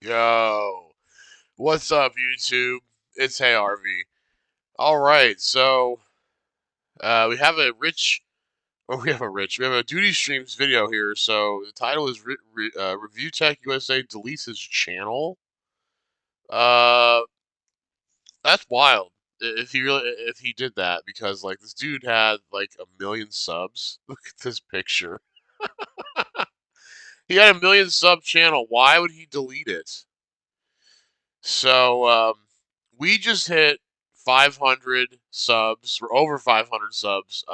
Yo, what's up, YouTube? It's Hey RV. All right, so we have a we have a Duty Streams video here. So the title is ReviewTechUSA deletes his channel. Uh, that's wild. If he did that, because like this dude had like 1 million subs. Look at this picture. He had 1 million sub channel. Why would he delete it? So we just hit 500 subs. We're over 500 subs.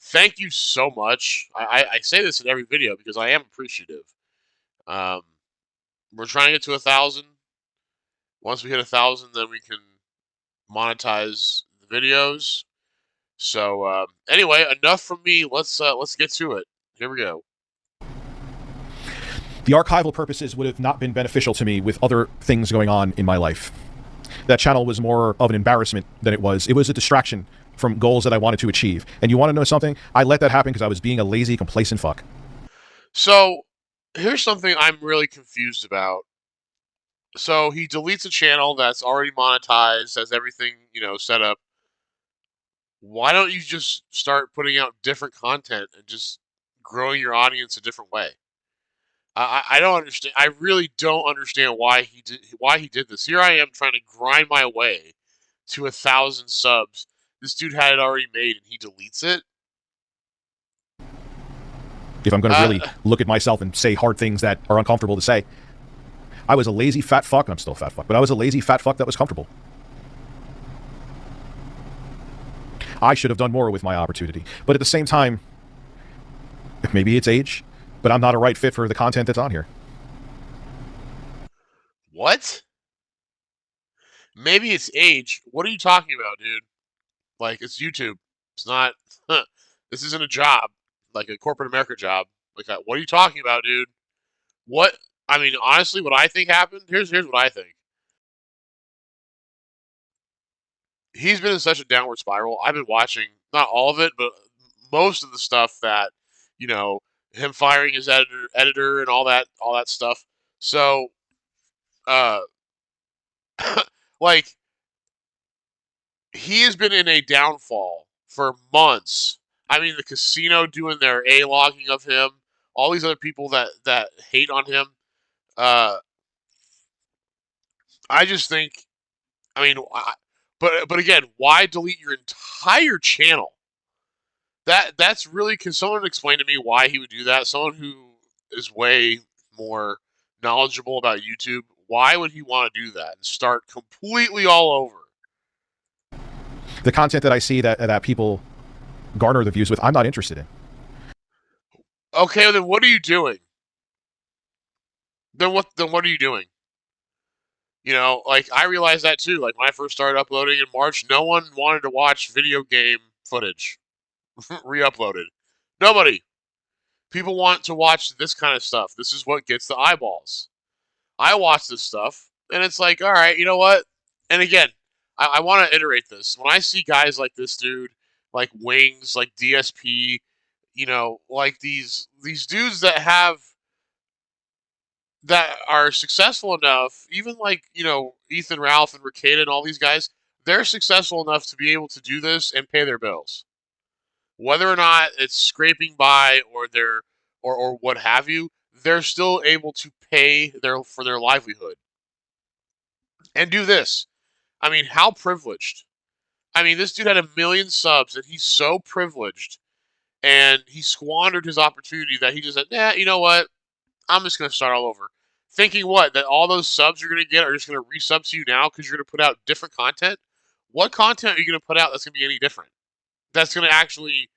Thank you so much. I say this in every video because I am appreciative. Um, we're trying to get to 1,000. Once we hit 1,000, then we can monetize the videos. So anyway, enough from me. Let's get to it. Here we go. The archival purposes would have not been beneficial to me with other things going on in my life. That channel was more of an embarrassment than it was. It was a distraction from goals that I wanted to achieve. And you want to know something? I let that happen because I was being a lazy, complacent fuck. So here's something I'm really confused about. So he deletes a channel that's already monetized, has everything, set up. Why don't you just start putting out different content and just growing your audience a different way? I don't understand. I really don't understand why he did this. Here I am trying to grind my way to 1,000 subs. This dude had it already made and he deletes it. If I'm going to really look at myself and say hard things that are uncomfortable to say, I was a lazy fat fuck. I'm still a fat fuck, but I was a lazy fat fuck that was comfortable. I should have done more with my opportunity. But at the same time, maybe it's age, but I'm not a right fit for the content that's on here. What? Maybe it's age. What are you talking about, dude? Like, it's YouTube. It's not... This isn't a job. Like a corporate America job. Like, what are you talking about, dude? What? I mean, honestly, what I think happened... Here's what I think. He's been in such a downward spiral. I've been watching, not all of it, but most of the stuff that, him firing his editor and all that stuff. So, like, he has been in a downfall for months. I mean, the casino doing their A-logging of him, all these other people that hate on him. I just think, I mean, but again, why delete your entire channel? That's really, can someone explain to me why he would do that? Someone who is way more knowledgeable about YouTube, why would he want to do that and start completely all over? The content that I see that people garner the views with, I'm not interested in. Okay, well, then what are you doing? Then what are you doing? Like, I realized that too. Like, when I first started uploading in March, no one wanted to watch video game footage re-uploaded. Nobody. People want to watch this kind of stuff. This is what gets the eyeballs. I watch this stuff, and it's like, all right, you know what? And again, I want to iterate this. When I see guys like this dude, like Wings, like DSP, like these dudes that are successful enough, even like, Ethan Ralph and Ricada and all these guys, they're successful enough to be able to do this and pay their bills. Whether or not it's scraping by or or what have you, they're still able to pay for their livelihood. And do this. I mean, how privileged. I mean, this dude had 1 million subs and he's so privileged and he squandered his opportunity that he just said, nah, you know what? I'm just going to start all over. Thinking what? That all those subs you're going to get are just going to resub to you now because you're going to put out different content? What content are you going to put out that's going to be any different? That's going to actually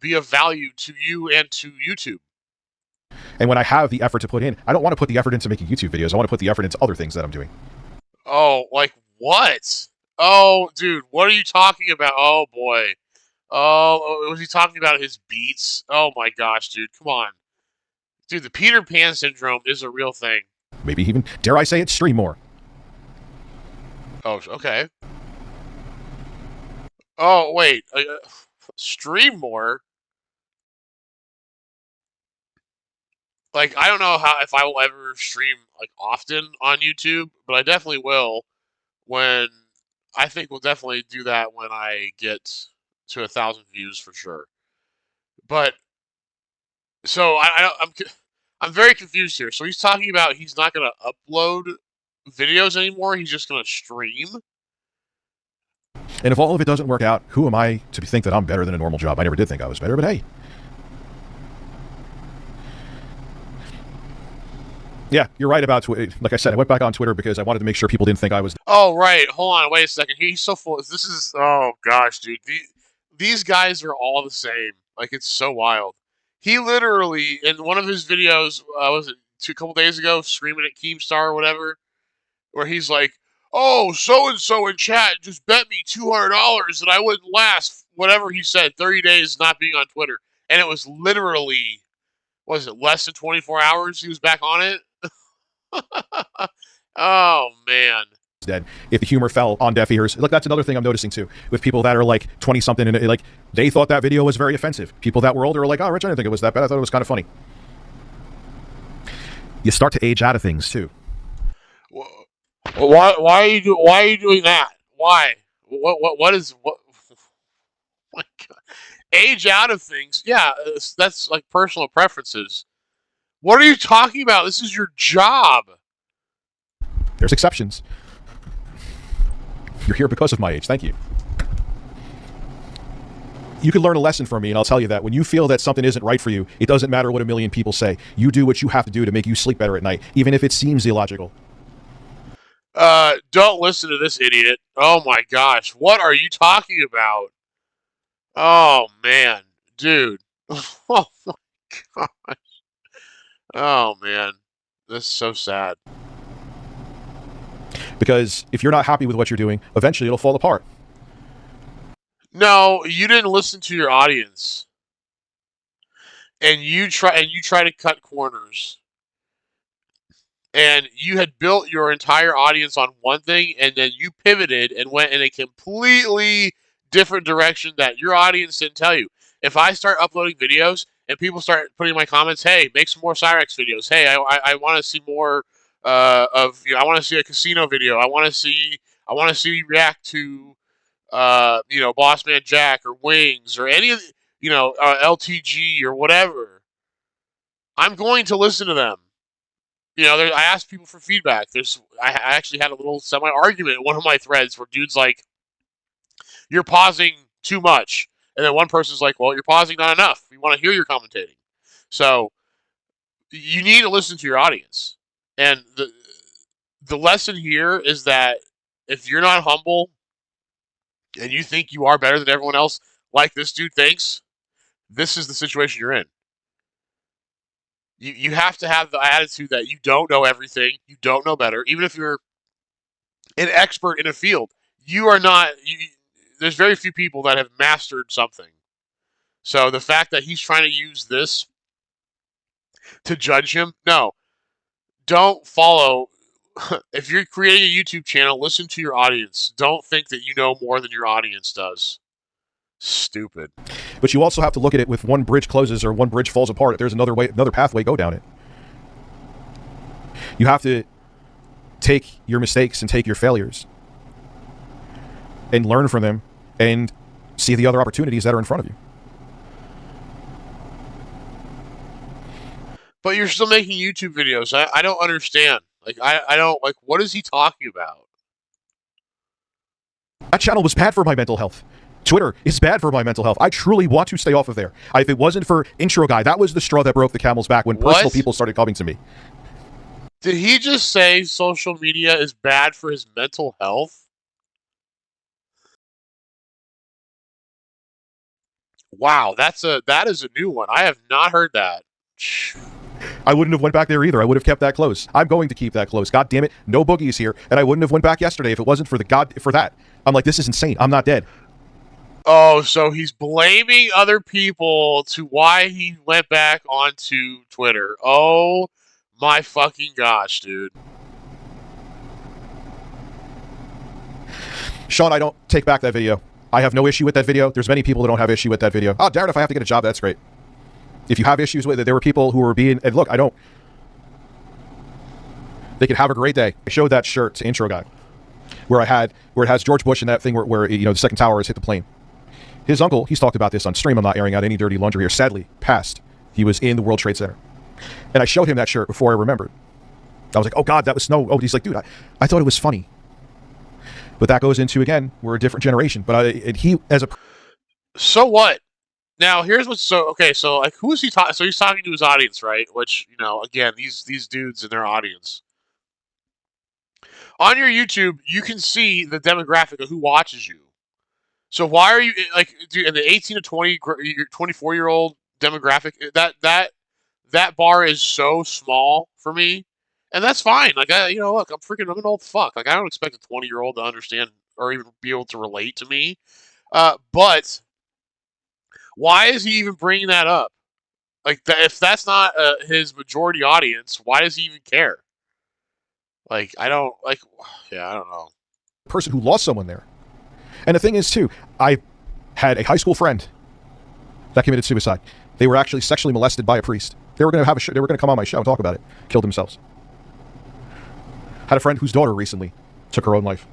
be of value to you and to YouTube. And when I have the effort to put in, I don't want to put the effort into making YouTube videos. I want to put the effort into other things that I'm doing. Oh, like what? Oh, dude, what are you talking about? Oh, boy. Oh, was he talking about his beats? Oh, my gosh, dude, come on. Dude, the Peter Pan syndrome is a real thing. Maybe even, dare I say it, stream more. Oh, okay. Oh, wait. Stream more? like, I don't know if I will ever stream like often on YouTube, but I definitely will when I think we'll definitely do that when I get to 1,000 views for sure. But so I'm very confused here. So he's talking about he's not going to upload videos anymore. He's just going to stream. And if all of it doesn't work out, who am I to think that I'm better than a normal job? I never did think I was better, but hey. Yeah, you're right about Twitter. Like I said, I went back on Twitter because I wanted to make sure people didn't think I was... Oh, right. Hold on. Wait a second. He's so full. This is... Oh, gosh, dude. These guys are all the same. Like, it's so wild. He literally, in one of his videos, was it a couple days ago, screaming at Keemstar or whatever, where he's like, oh, so-and-so in chat just bet me $200 that I wouldn't last, whatever he said, 30 days not being on Twitter. And it was literally, what was it, less than 24 hours he was back on it? Oh, man. Dead if the humor fell on deaf ears. Look, that's another thing I'm noticing too with people that are like 20 something and like they thought that video was very offensive. People that were older are like, oh, Rich, I didn't think it was that bad. I thought it was kind of funny. You start to age out of things too. Why are you doing that? Why? What is what? My God. Age out of things? Yeah, that's like personal preferences. What are you talking about? This is your job. There's exceptions. You're here because of my age. Thank you. You can learn a lesson from me, and I'll tell you that when you feel that something isn't right for you, it doesn't matter what a million people say. You do what you have to do to make you sleep better at night, even if it seems illogical. Don't listen to this idiot. Oh my gosh. What are you talking about? Oh man. Dude. Oh my gosh. Oh man. This is so sad. Because if you're not happy with what you're doing, eventually it'll fall apart. No, you didn't listen to your audience. And you try to cut corners. And you had built your entire audience on one thing, and then you pivoted and went in a completely different direction that your audience didn't tell you. If I start uploading videos and people start putting in my comments, hey, make some more cyraxx videos. Hey, I want to see more of, you know, I want to see a casino video. I want to see react to you know, Bossman Jack or Wings or any of the, you know, LTG or whatever. I'm going to listen to them. You know, I asked people for feedback. I actually had a little semi-argument in one of my threads where dude's like, you're pausing too much. And then one person's like, well, you're pausing not enough. We want to hear your commentating. So you need to listen to your audience. And the lesson here is that if you're not humble and you think you are better than everyone else, like this dude thinks, this is the situation you're in. You have to have the attitude that you don't know everything, you don't know better. Even if you're an expert in a field, you are not. There's very few people that have mastered something. So the fact that he's trying to use this to judge him, no. Don't follow. If you're creating a YouTube channel, listen to your audience. Don't think that you know more than your audience does. Stupid. But you also have to look at it with one bridge closes or one bridge falls apart. There's another way, another pathway, go down it. You have to take your mistakes and take your failures and learn from them and see the other opportunities that are in front of you. But you're still making YouTube videos. I don't understand. Like, I don't, like, what is he talking about? That channel was bad for my mental health. Twitter is bad for my mental health. I truly want to stay off of there. If it wasn't for Intro Guy, that was the straw that broke the camel's back when personal people started coming to me. Did he just say social media is bad for his mental health? Wow, that is a new one. I have not heard that. I wouldn't have went back there either. I would have kept that close. I'm going to keep that close. God damn it, no boogies here, and I wouldn't have went back yesterday if it wasn't for that. I'm like, this is insane. I'm not dead. Oh, so he's blaming other people to why he went back onto Twitter. Oh my fucking gosh, dude. Sean, I don't take back that video. I have no issue with that video. There's many people that don't have issue with that video. Oh, Darren, if I have to get a job, that's great. If you have issues with it, there were people who were being, and look, I don't, they could have a great day. I showed that shirt to intro guy where it has George Bush and that thing where you know, the second tower has hit the plane. His uncle, he's talked about this on stream. I'm not airing out any dirty laundry here. Sadly, passed. He was in the World Trade Center. And I showed him that shirt before I remembered. I was like, oh God, that was snow. Oh, he's like, dude, I thought it was funny. But that goes into, again, we're a different generation. But he, as a... So what? Now, here's what's so... Okay, so, like, who is he talking... So he's talking to his audience, right? Which, you know, again, these dudes and their audience. On your YouTube, you can see the demographic of who watches you. So why are you, like, dude, in the 18 to 20, 24-year-old demographic, that bar is so small for me, and that's fine. Like, you know, look, I'm an old fuck. Like, I don't expect a 20-year-old to understand or even be able to relate to me. But why is he even bringing that up? Like, if that's not his majority audience, why does he even care? Like, I don't know. Person who lost someone there. And the thing is, too, I had a high school friend that committed suicide. They were actually sexually molested by a priest. They were going to have a show. They were going to come on my show and talk about it. Killed themselves. Had a friend whose daughter recently took her own life.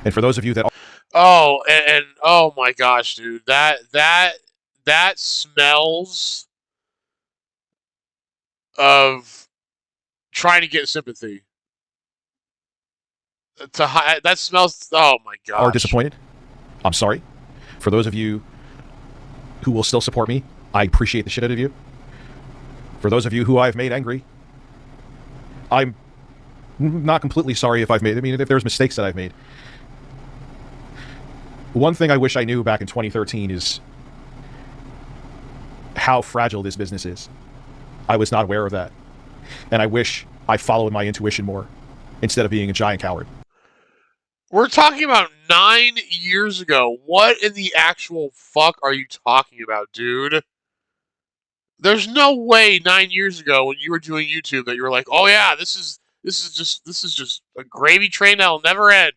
And for those of you that... Oh, and oh my gosh, dude, that smells of trying to get sympathy. That smells. Oh my gosh. Are disappointed. I'm sorry. For those of you who will still support me, I appreciate the shit out of you. For those of you who I've made angry, I'm not completely sorry if I've made... I mean, if there's mistakes that I've made. One thing I wish I knew back in 2013 is how fragile this business is. I was not aware of that. And I wish I followed my intuition more instead of being a giant coward. We're talking about 9 years ago. What in the actual fuck are you talking about, dude? There's no way 9 years ago when you were doing YouTube that you were like, oh yeah, this is just a gravy train that'll never end.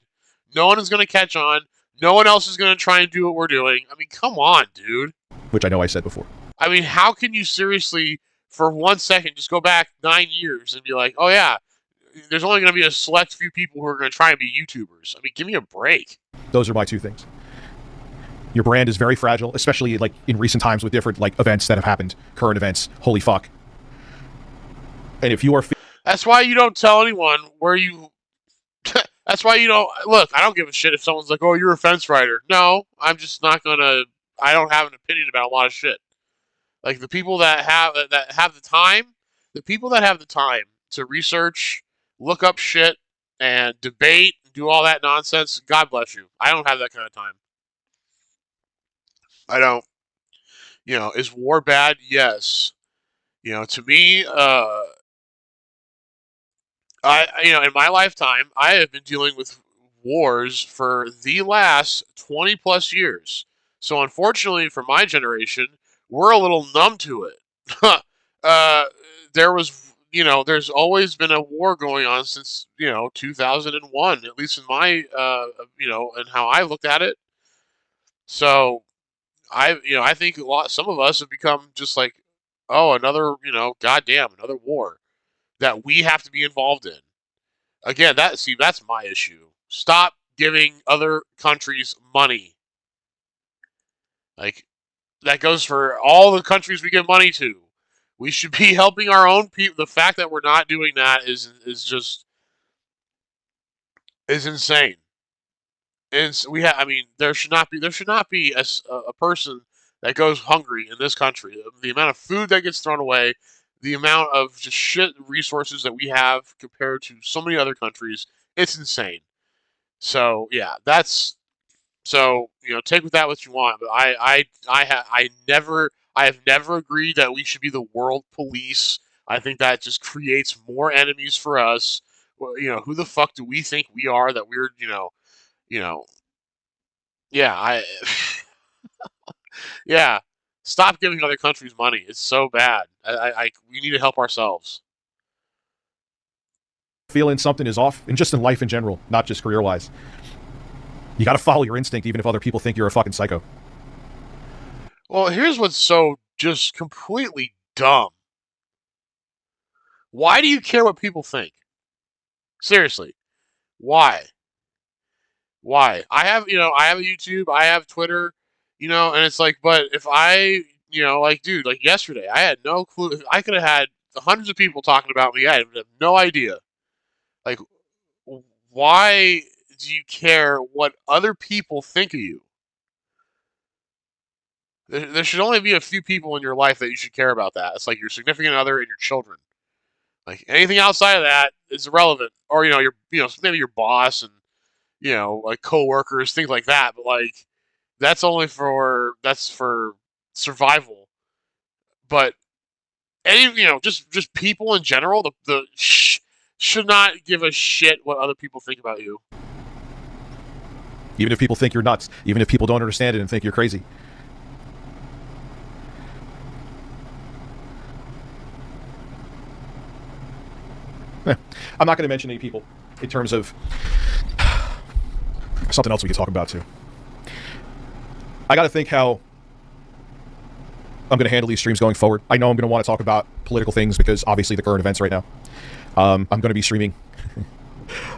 No one is gonna catch on. No one else is gonna try and do what we're doing. I mean, come on, dude. Which I know I said before. I mean, how can you seriously, for 1 second, just go back 9 years and be like, oh yeah, there's only going to be a select few people who are going to try and be YouTubers. I mean, give me a break. Those are my two things. Your brand is very fragile, especially like in recent times with different like events that have happened, current events. Holy fuck. And if you are... That's why you don't tell anyone where you... That's why you don't... Look, I don't give a shit if someone's like, oh, you're a fence rider. No, I'm just not going to... I don't have an opinion about a lot of shit. Like, the people that have the time, to research, look up shit, and debate, and do all that nonsense, God bless you. I don't have that kind of time. I don't. You know, is war bad? Yes. You know, to me, in my lifetime, I have been dealing with wars for the last 20 plus years. So unfortunately for my generation, we're a little numb to it. There's always been a war going on since, 2001, at least in my, and how I looked at it. So I think some of us have become just like, oh, another, goddamn, another war that we have to be involved in. Again, that's my issue. Stop giving other countries money. Like, that goes for all the countries we give money to. We should be helping our own people. The fact that we're not doing that is insane. And there should not be a person that goes hungry in this country. The amount of food that gets thrown away, the amount of just shit resources that we have compared to so many other countries, it's insane. So yeah, take with that what you want. But I have never agreed that we should be the world police. I think that just creates more enemies for us. Well, who the fuck do we think we are that we're, yeah, yeah. Stop giving other countries money. It's so bad. We need to help ourselves. Feeling something is off, and just in life in general, not just career-wise. You got to follow your instinct, even if other people think you're a fucking psycho. Well, here's what's so just completely dumb. Why do you care what people think? Seriously, why? Why? I have a YouTube, I have Twitter, and it's like, but if I, like, dude, like yesterday, I had no clue. I could have had hundreds of people talking about me. I have no idea. Like, why do you care what other people think of you? There should only be a few people in your life that you should care about that. It's like your significant other and your children. Like anything outside of that is irrelevant. Or maybe your boss and like coworkers, things like that. But like that's for survival. But any just people in general, should not give a shit what other people think about you. Even if people think you're nuts, even if people don't understand it and think you're crazy. I'm not going to mention any people in terms of something else we could talk about too. I got to think how I'm going to handle these streams going forward. I know I'm going to want to talk about political things because obviously the current events right now. I'm going to be streaming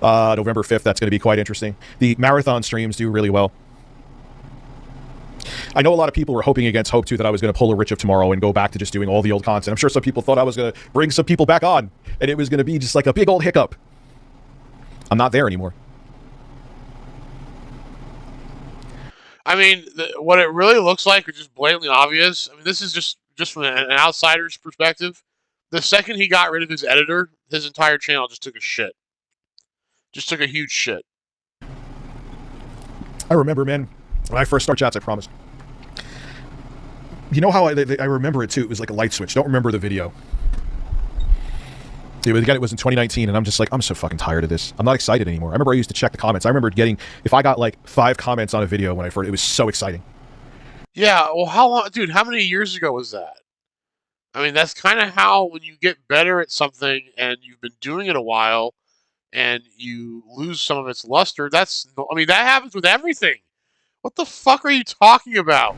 November 5th. That's going to be quite interesting. The marathon streams do really well. I know a lot of people were hoping against hope too that I was going to pull a Rich of tomorrow and go back to just doing all the old content. I'm sure some people thought I was going to bring some people back on and it was going to be just like a big old hiccup. I'm not there anymore. I mean, what it really looks like is just blatantly obvious. I mean, this is just from an outsider's perspective. The second he got rid of his editor, his entire channel just took a shit. Just took a huge shit. I remember, man, when I first started chats, I promise. You know how I remember it too? It was like a light switch. Don't remember the video. Again, it was in 2019, and I'm just like, I'm so fucking tired of this. I'm not excited anymore. I remember I used to check the comments. I remember getting, if I got like 5 comments on a video when I first, it was so exciting. Yeah, well, how long, dude, how many years ago was that? I mean, that's kind of how, when you get better at something and you've been doing it a while and you lose some of its luster, I mean, that happens with everything. What the fuck are you talking about?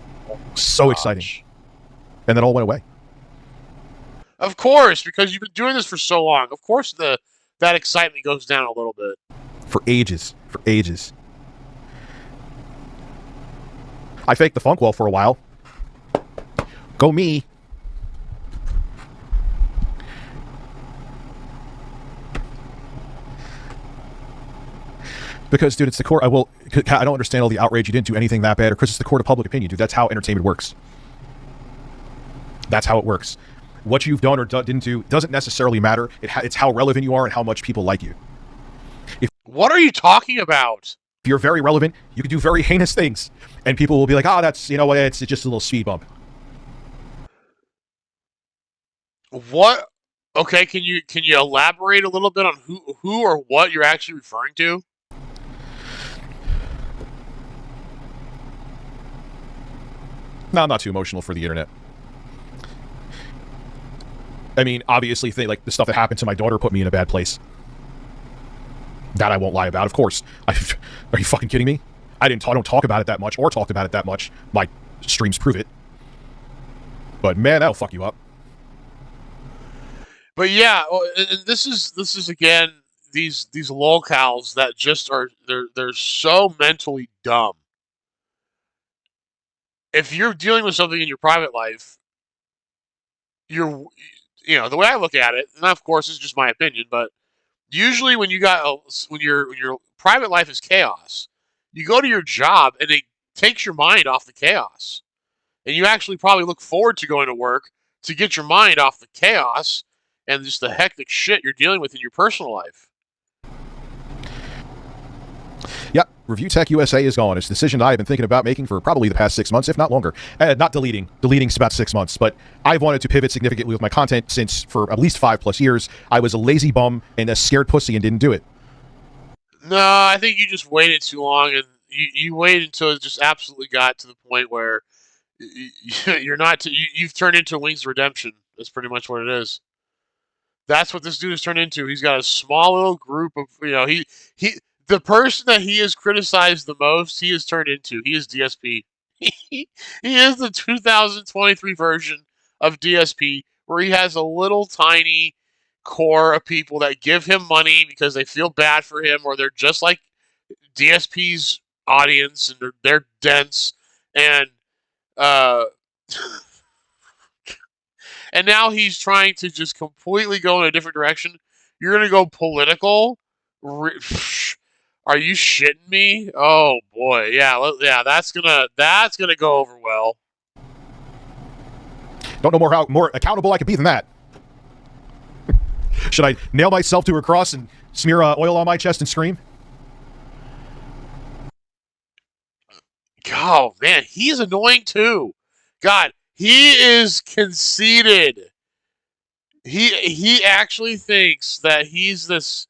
So exciting. And then all went away. Of course, because you've been doing this for so long. Of course that excitement goes down a little bit. For ages. For ages. I faked the funk wall for a while. Go me. Because, dude, it's the core. I don't understand all the outrage. You didn't do anything that bad. Or, Chris, it's the court of public opinion, dude. That's how entertainment works. That's how it works. What you've done or didn't do doesn't necessarily matter. It's how relevant you are and how much people like you. What are you talking about? If you're very relevant, you can do very heinous things. And people will be like, that's, it's just a little speed bump. What? Okay, can you elaborate a little bit on who or what you're actually referring to? No, I'm not too emotional for the internet. I mean, obviously, like the stuff that happened to my daughter put me in a bad place. That I won't lie about, of course. Are you fucking kidding me? I don't talk about it that much, or talked about it that much. My streams prove it. But man, that'll fuck you up. But yeah, and this is again these lolcows that just are they're so mentally dumb. If you're dealing with something in your private life, the way I look at it, and of course it's just my opinion, but usually when your private life is chaos, you go to your job and it takes your mind off the chaos, and you actually probably look forward to going to work to get your mind off the chaos and just the hectic shit you're dealing with in your personal life. Yep, ReviewTechUSA is gone. It's a decision that I've been thinking about making for probably the past 6 months, if not longer. Not deleting. Deleting's about 6 months, but I've wanted to pivot significantly with my content since for at least 5+ years. I was a lazy bum and a scared pussy and didn't do it. No, I think you just waited too long, and you waited until it just absolutely got to the point where you're not. You've turned into Wings of Redemption. That's pretty much what it is. That's what this dude has turned into. He's got a small little group of the person that he has criticized the most, he has turned into. He is DSP. He is the 2023 version of DSP where he has a little tiny core of people that give him money because they feel bad for him, or they're just like DSP's audience and they're dense, and uh and now he's trying to just completely go in a different direction. You're gonna go political? Are you shitting me? Oh boy, yeah, that's gonna go over well. Don't know how more accountable I could be than that. Should I nail myself to a cross and smear oil on my chest and scream? Oh man, he's annoying too. God, he is conceited. He actually thinks that he's this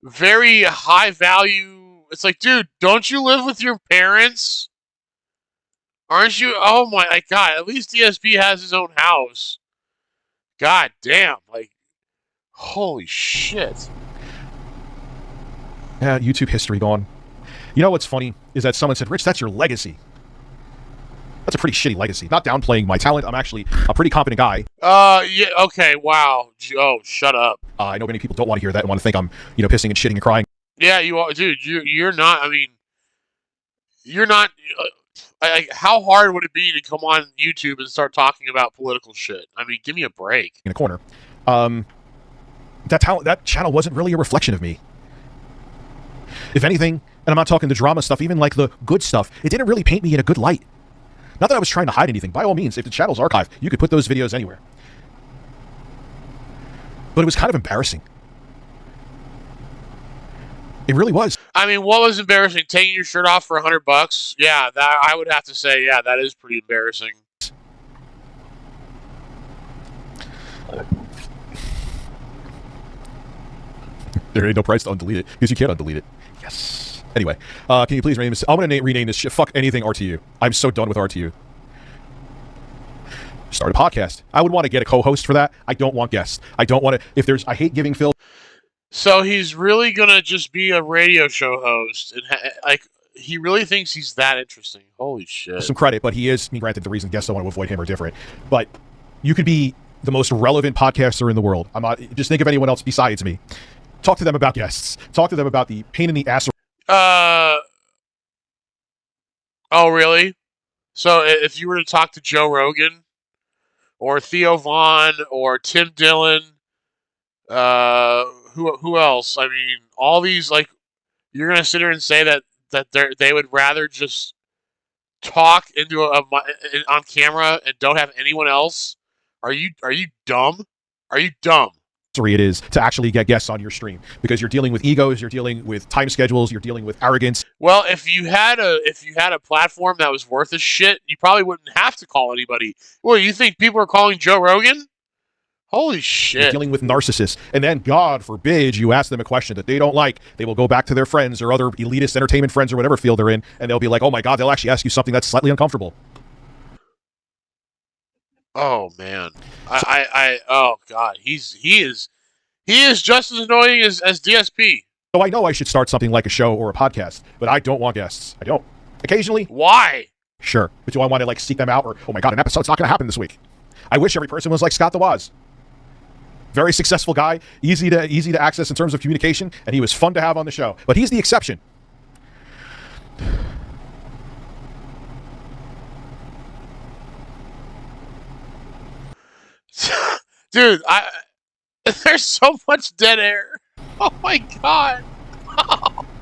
very high value. It's like, dude, don't you live with your parents? Aren't you? Oh my God, at least DSP has his own house. God damn, like, holy shit. Yeah, YouTube history gone. You know what's funny is that someone said, Rich, that's your legacy. That's a pretty shitty legacy. Not downplaying my talent. I'm actually a pretty competent guy. Yeah, okay, wow. Oh, shut up. I know many people don't want to hear that and want to think I'm, pissing and shitting and crying. Yeah, you are, dude. You're not. I mean, you're not. How hard would it be to come on YouTube and start talking about political shit? I mean, give me a break. In a corner. That channel wasn't really a reflection of me. If anything, and I'm not talking the drama stuff, even like the good stuff, it didn't really paint me in a good light. Not that I was trying to hide anything. By all means, if the channel's archived, you could put those videos anywhere. But it was kind of embarrassing. It really was. I mean, what was embarrassing? Taking your shirt off for $100? Yeah, that I would have to say, yeah, that is pretty embarrassing. There ain't no price to undelete it, because you can't undelete it. Yes. Anyway, can you please rename this? I'm going to rename this shit. Fuck anything RTU. I'm so done with RTU. Start a podcast. I would want to get a co-host for that. I don't want guests. I don't want to. I hate giving Phil. So he's really gonna just be a radio show host, and he really thinks he's that interesting. Holy shit! Some credit, but he is. Granted, the reason guests don't want to avoid him are different. But you could be the most relevant podcaster in the world. I'm not. Just think of anyone else besides me. Talk to them about guests. Talk to them about the pain in the ass. Oh really? So if you were to talk to Joe Rogan, or Theo Vaughn, or Tim Dillon, who else? I mean, all these, like, you're gonna sit here and say that they would rather just talk into on camera and don't have anyone else? Are you dumb? Are you dumb? It is to actually get guests on your stream, because you're dealing with egos, you're dealing with time schedules, you're dealing with arrogance. Well, if you had a platform that was worth a shit, you probably wouldn't have to call anybody. Well, you think people are calling Joe Rogan? Holy shit. You're dealing with narcissists, and then, God forbid, you ask them a question that they don't like, they will go back to their friends or other elitist entertainment friends or whatever field they're in, and they'll be like, oh my God, they'll actually ask you something that's slightly uncomfortable. Oh man, oh God, he is just as annoying as DSP. So I know I should start something like a show or a podcast, but I don't want guests. I don't. Occasionally. Why? Sure, but do I want to like seek them out, or oh my God, an episode's not going to happen this week? I wish every person was like Scott the Woz. Very successful guy, easy to access in terms of communication, and he was fun to have on the show. But he's the exception. Dude, there's so much dead air. Oh my God.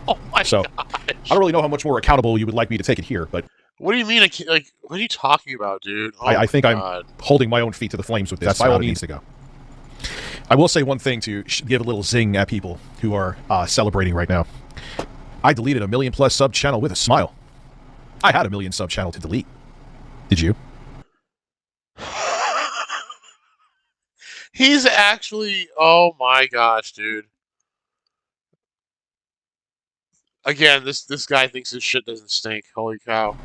Oh my so, gosh. I don't really know how much more accountable you would like me to take it here, but what do you mean? Like, what are you talking about, dude? Oh I think God. I'm holding my own feet to the flames with this. That's by all means to go. I will say one thing to give a little zing at people who are celebrating right now. I deleted a 1 million+ sub channel with a smile. I had a 1 million sub channel to delete. Did you? He's actually, oh my gosh, dude. Again, this guy thinks his shit doesn't stink. Holy cow.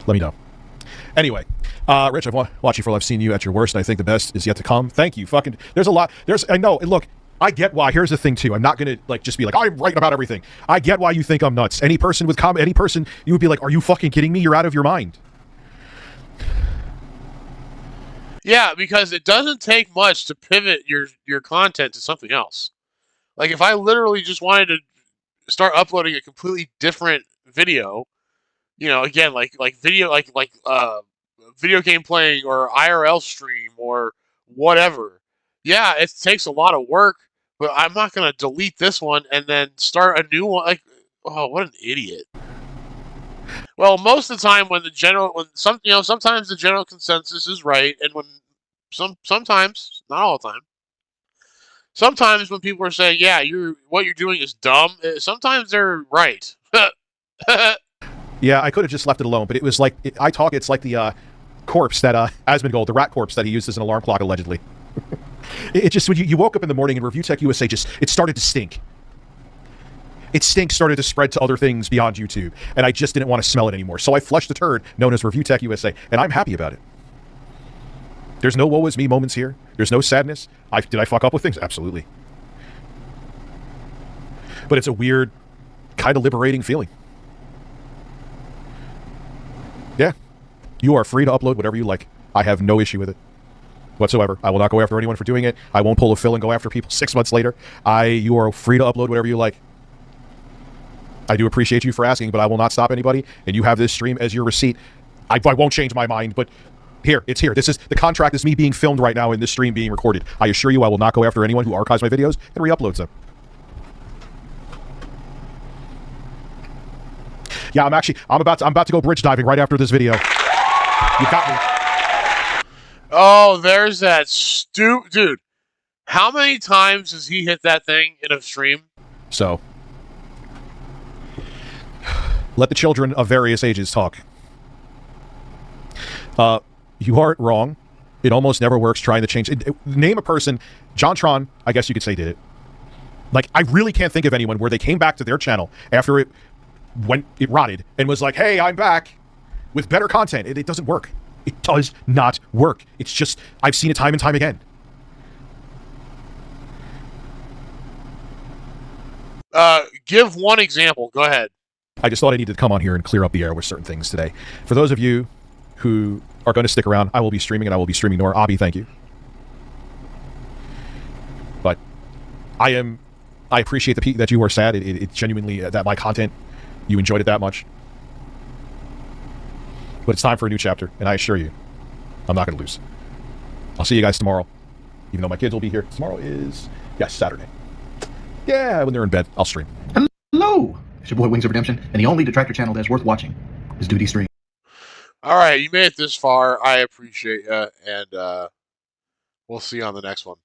Let me know. Anyway, Rich, I've watched you for a while. I've seen you at your worst, and I think the best is yet to come. Thank you. Fucking, there's a lot. I know. Look, I get why. Here's the thing too. I'm not gonna just be like, I'm right about everything. I get why you think I'm nuts. Any person, you would be like, are you fucking kidding me? You're out of your mind. Yeah, because it doesn't take much to pivot your content to something else. Like if I literally just wanted to start uploading a completely different video, again, like video, video game playing or IRL stream or whatever. Yeah, it takes a lot of work, but I'm not gonna delete this one and then start a new one. Like, oh, what an idiot. Well, most of the time sometimes the general consensus is right, and sometimes, not all the time. Sometimes when people are saying, "Yeah, what you're doing is dumb," sometimes they're right. Yeah, I could have just left it alone, but it was like it's like the corpse that Asmongold, the rat corpse that he used as an alarm clock allegedly. It just when you woke up in the morning and ReviewTechUSA it started to stink. Its stink started to spread to other things beyond YouTube, and I just didn't want to smell it anymore. So I flushed the turd known as ReviewTechUSA, and I'm happy about it. There's no woe is me moments here. There's no sadness. Did I fuck up with things? Absolutely. But it's a weird, kind of liberating feeling. Yeah. You are free to upload whatever you like. I have no issue with it whatsoever. I will not go after anyone for doing it. I won't pull a Phil and go after people 6 months later. You are free to upload whatever you like. I do appreciate you for asking, but I will not stop anybody, and you have this stream as your receipt. I won't change my mind, but it's here. The contract is me being filmed right now and this stream being recorded. I assure you I will not go after anyone who archives my videos and re-uploads them. Yeah, I'm about to go bridge diving right after this video. You got me. Oh, there's that dude. How many times has he hit that thing in a stream? So, let the children of various ages talk. You aren't wrong. It almost never works trying to change it. Name a person. JonTron, I guess you could say, did it. Like, I really can't think of anyone where they came back to their channel after it rotted and was like, hey, I'm back with better content. It doesn't work. It does not work. It's just, I've seen it time and time again. Give one example. Go ahead. I just thought I needed to come on here and clear up the air with certain things today. For those of you who are going to stick around, I will be streaming, and I will be streaming more. Abby, thank you. But I appreciate that you are sad. It genuinely, that my content, you enjoyed it that much. But it's time for a new chapter, and I assure you, I'm not going to lose. I'll see you guys tomorrow, even though my kids will be here. Tomorrow is, yes, Saturday. Yeah, when they're in bed, I'll stream. Hello! It's your boy Wings of Redemption, and the only detractor channel that's worth watching is Duty Stream. All right, you made it this far. I appreciate you, and we'll see you on the next one.